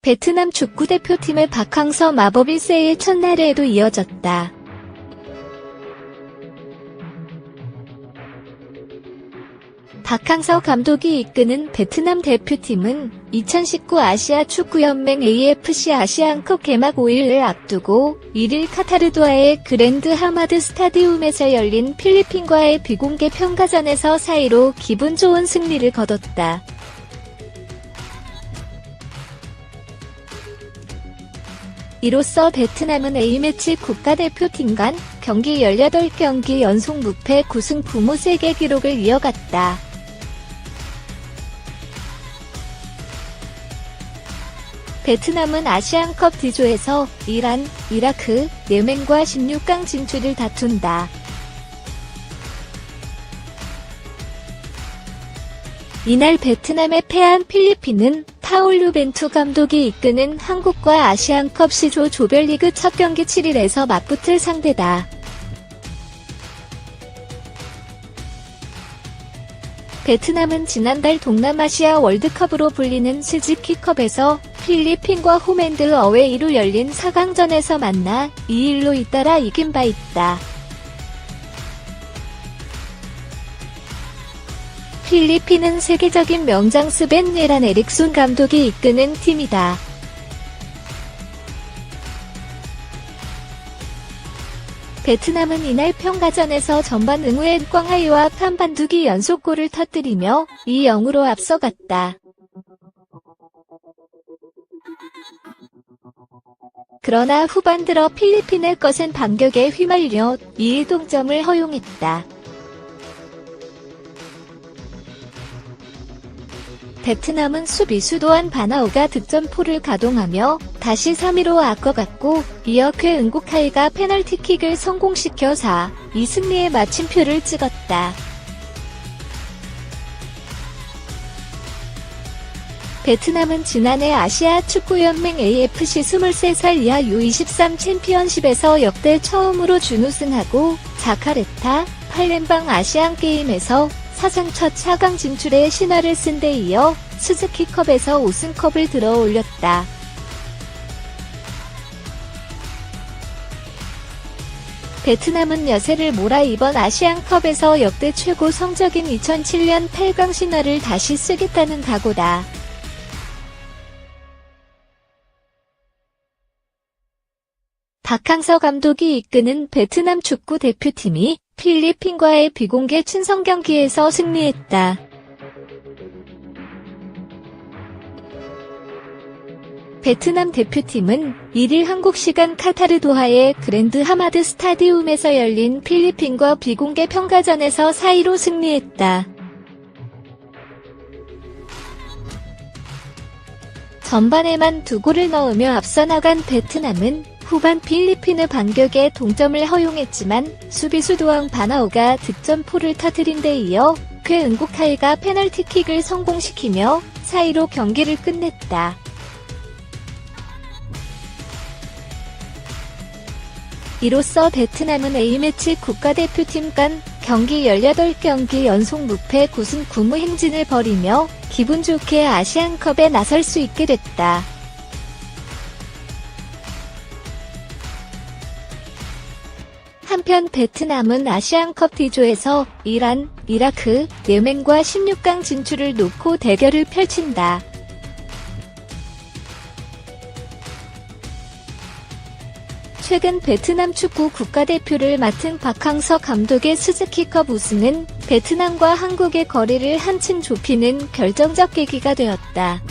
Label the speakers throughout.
Speaker 1: 베트남 축구대표팀의 박항서 마법 1세의 첫날에도 이어졌다. 박항서 감독이 이끄는 베트남 대표팀은 2019 아시아 축구연맹 AFC 아시안컵 개막 5일을 앞두고 1일 카타르 도하의 그랜드 하마드 스타디움에서 열린 필리핀과의 비공개 평가전에서 4-2로 기분 좋은 승리를 거뒀다. 이로써 베트남은 A매치 국가대표팀 간 경기 18경기 연속 무패 9승 9무 세계 기록을 이어갔다. 베트남은 아시안컵 D조에서 이란, 이라크, 예멘과 16강 진출을 다툰다. 이날 베트남에 패한 필리핀은 파올루 벤투 감독이 이끄는 한국과 아시안컵 C조 조별리그 첫 경기 7일에서 맞붙을 상대다. 베트남은 지난달 동남아시아 월드컵으로 불리는 스즈키컵에서 필리핀과 홈앤드 어웨이로 열린 4강전에서 만나 2-1로 잇따라 이긴 바 있다. 필리핀은 세계적인 명장 스벤 예란 에릭손 감독이 이끄는 팀이다. 베트남은 이날 평가전에서 전반 응우엔 꽝하이와 판반두기 연속골을 터뜨리며 2-0으로 앞서갔다. 그러나 후반 들어 필리핀의 거센 반격에 휘말려 2-1 동점을 허용했다. 베트남은 수비수 도안 바나오가 득점포를 가동하며 다시 3-2로 앞서갔고 이어 쾌 은국하이가 페널티킥을 성공시켜 4-2 승리의 마침표를 찍었다. 베트남은 지난해 아시아 축구연맹 AFC 23살 이하 U23 챔피언십에서 역대 처음으로 준우승하고 자카르타, 팔렘방 아시안게임에서 사상 첫 4강 진출의 신화를 쓴 데 이어 스즈키컵에서 우승컵을 들어 올렸다. 베트남은 여세를 몰아 이번 아시안컵에서 역대 최고 성적인 2007년 8강 신화를 다시 쓰겠다는 각오다. 박항서 감독이 이끄는 베트남 축구 대표팀이 필리핀과의 비공개 친선 경기에서 승리했다. 베트남 대표팀은 1일 한국 시간 카타르 도하의 그랜드 하마드 스타디움에서 열린 필리핀과 비공개 평가전에서 4-2로 승리했다. 전반에만 2골을 넣으며 앞서 나간 베트남은 후반 필리핀의 반격에 동점을 허용했지만 수비수 도앙 바나오가 득점포를 터뜨린 데 이어 쾌 은국하이가 페널티킥을 성공시키며 4-2로 경기를 끝냈다. 이로써 베트남은 A매치 국가대표팀 간 경기 18경기 연속 무패 9승 9무 행진을 벌이며 기분 좋게 아시안컵에 나설 수 있게 됐다. 한편 베트남은 아시안컵 D조에서 이란, 이라크, 예멘과 16강 진출을 놓고 대결을 펼친다. 최근 베트남 축구 국가대표를 맡은 박항서 감독의 스즈키컵 우승은 베트남과 한국의 거리를 한층 좁히는 결정적 계기가 되었다.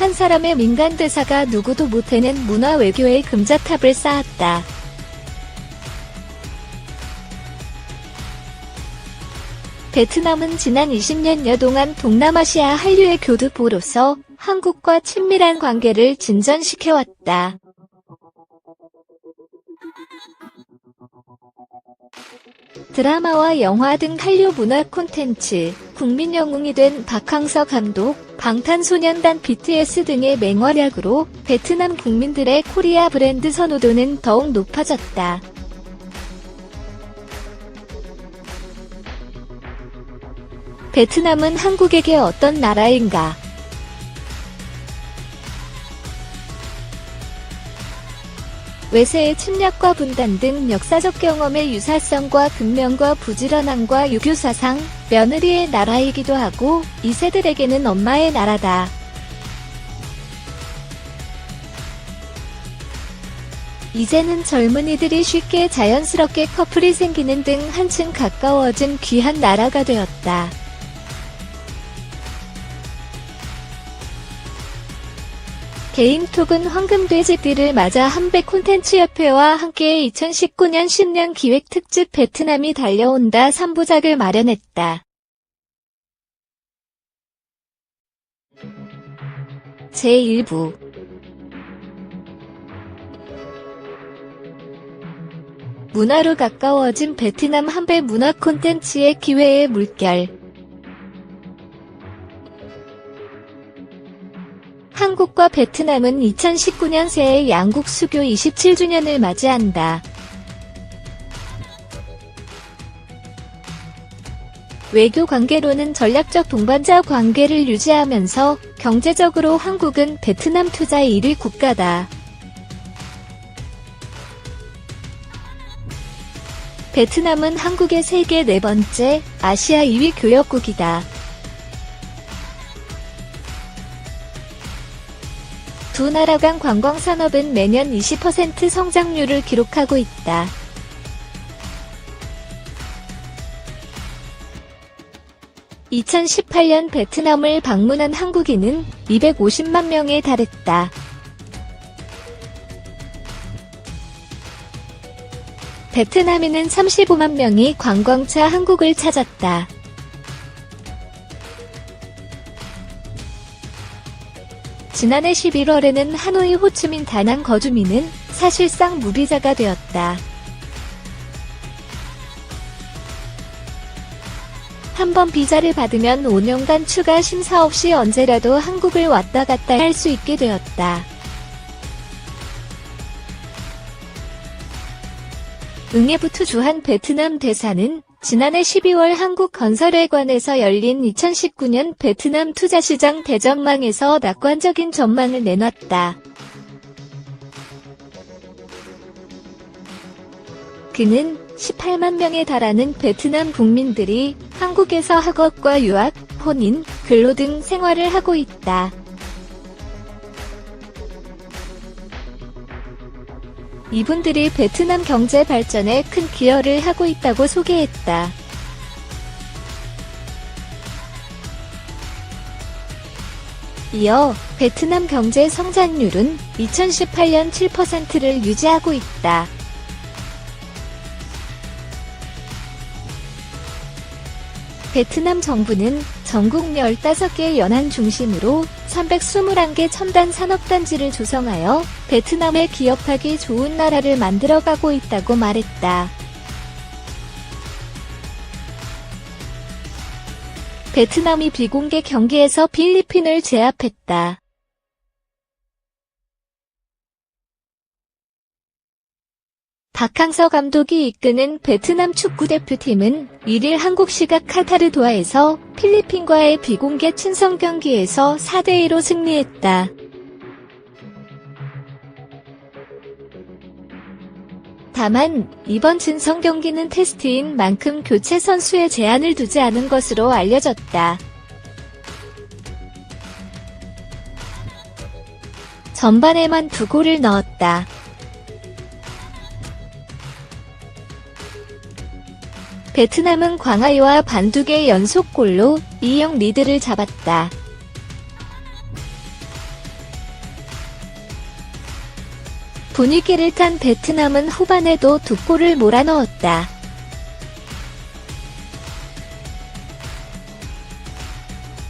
Speaker 1: 한 사람의 민간 대사가 누구도 못해낸 문화 외교의 금자탑을 쌓았다. 베트남은 지난 20년여 동안 동남아시아 한류의 교두보로서 한국과 친밀한 관계를 진전시켜왔다. 드라마와 영화 등 한류 문화 콘텐츠, 국민 영웅이 된 박항서 감독, 방탄소년단 BTS 등의 맹활약으로 베트남 국민들의 코리아 브랜드 선호도는 더욱 높아졌다. 베트남은 한국에게 어떤 나라인가? 외세의 침략과 분단 등 역사적 경험의 유사성과 근면과 부지런함과 유교사상, 며느리의 나라이기도 하고 이세들에게는 엄마의 나라다. 이제는 젊은이들이 쉽게 자연스럽게 커플이 생기는 등 한층 가까워진 귀한 나라가 되었다. 개인톡은 황금돼지띠를 맞아 한배 콘텐츠협회와 함께 2019년 신년 기획 특집 베트남이 달려온다 3부작을 마련했다. 제1부 문화로 가까워진 베트남 한배 문화 콘텐츠의 기회의 물결. 한국과 베트남은 2019년 새해 양국 수교 27주년을 맞이한다. 외교 관계로는 전략적 동반자 관계를 유지하면서 경제적으로 한국은 베트남 투자 1위 국가다. 베트남은 한국의 세계 4번째, 아시아 2위 교역국이다. 두 나라 간 관광산업은 매년 20% 성장률을 기록하고 있다. (2018년) 베트남을 방문한 한국인은 250만 명에 달했다. 베트남인은 35만 명이 관광차 한국을 찾았다. 지난해 11월에는 하노이 호치민 다낭 거주민은 사실상 무비자가 되었다. 한 번 비자를 받으면 5년간 추가 심사 없이 언제라도 한국을 왔다 갔다 할 수 있게 되었다. 응애부 투주한 베트남 대사는 지난해 12월 한국건설회관에서 열린 2019년 베트남 투자시장 대전망에서 낙관적인 전망을 내놨다. 그는 18만 명에 달하는 베트남 국민들이 한국에서 학업과 유학, 혼인, 근로 등 생활을 하고 있다. 이분들이 베트남 경제 발전에 큰 기여를 하고 있다고 소개했다. 이어 베트남 경제 성장률은 2018년 7%를 유지하고 있다. 베트남 정부는 전국 15개 연안 중심으로 321개 첨단 산업단지를 조성하여 베트남에 기업하기 좋은 나라를 만들어가고 있다고 말했다. 베트남이 비공개 경기에서 필리핀을 제압했다. 박항서 감독이 이끄는 베트남 축구대표팀은 1일 한국 시각 카타르 도하에서 필리핀과의 비공개 친선 경기에서 4대2로 승리했다. 다만 이번 친선 경기는 테스트인 만큼 교체 선수의 제한을 두지 않은 것으로 알려졌다. 전반에만 2골을 넣었다. 베트남은 광하이와 반두개 연속골로 2-0 리드를 잡았다. 분위기를 탄 베트남은 후반에도 2골을 몰아넣었다.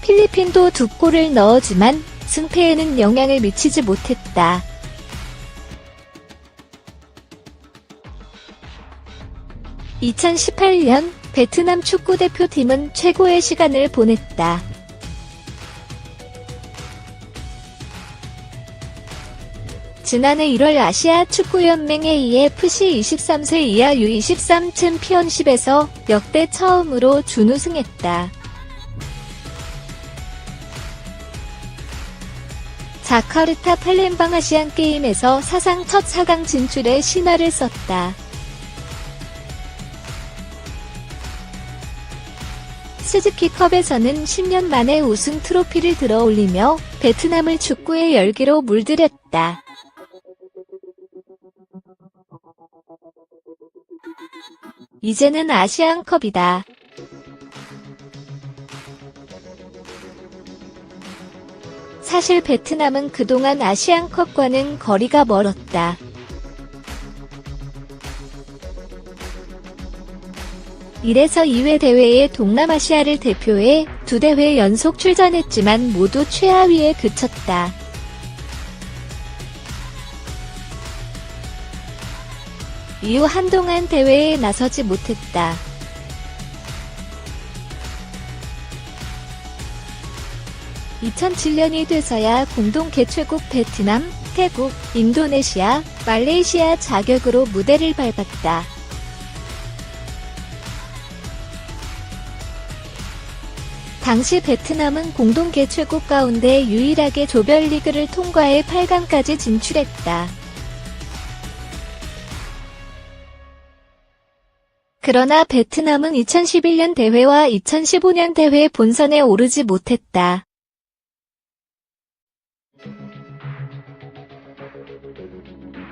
Speaker 1: 필리핀도 2골을 넣었지만 승패에는 영향을 미치지 못했다. (2018년) 베트남 축구대표팀은 최고의 시간을 보냈다. 지난해 1월 아시아 축구연맹 AFC 23세 이하 U23 챔피언십에서 역대 처음으로 준우승했다. 자카르타 팔렘방 아시안게임에서 사상 첫 4강 진출에 신화를 썼다. 스즈키컵에서는 10년 만에 우승 트로피를 들어올리며 베트남을 축구의 열기로 물들였다. 이제는 아시안컵이다. 사실 베트남은 그동안 아시안컵과는 거리가 멀었다. (1에서 2회) 대회에 동남아시아를 대표해 2대회 연속 출전했지만 모두 최하위에 그쳤다. 이후 한동안 대회에 나서지 못했다. (2007년이) 돼서야 공동 개최국 베트남, 태국, 인도네시아, 말레이시아 자격으로 무대를 밟았다. 당시 베트남은 공동 개최국 가운데 유일하게 조별리그를 통과해 8강까지 진출했다. 그러나 베트남은 2011년 대회와 2015년 대회 본선에 오르지 못했다.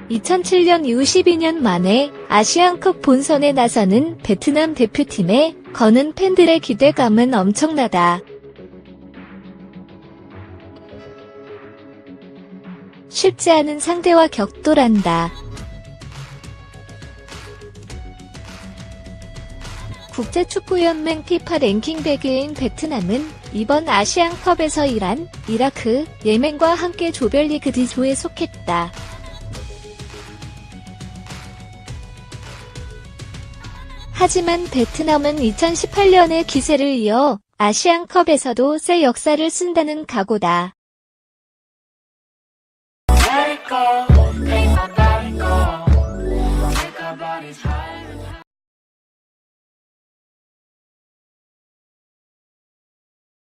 Speaker 1: (2007년) 이후 12년 만에 아시안컵 본선에 나서는 베트남 대표팀에 거는 팬들의 기대감은 엄청나다. 쉽지 않은 상대와 격돌한다. 국제축구연맹 피파 랭킹 100위인 베트남은 이번 아시안컵에서 이란, 이라크, 예멘과 함께 조별리그 D조에 속했다. 하지만 베트남은 2018년의 기세를 이어 아시안컵에서도 새 역사를 쓴다는 각오다.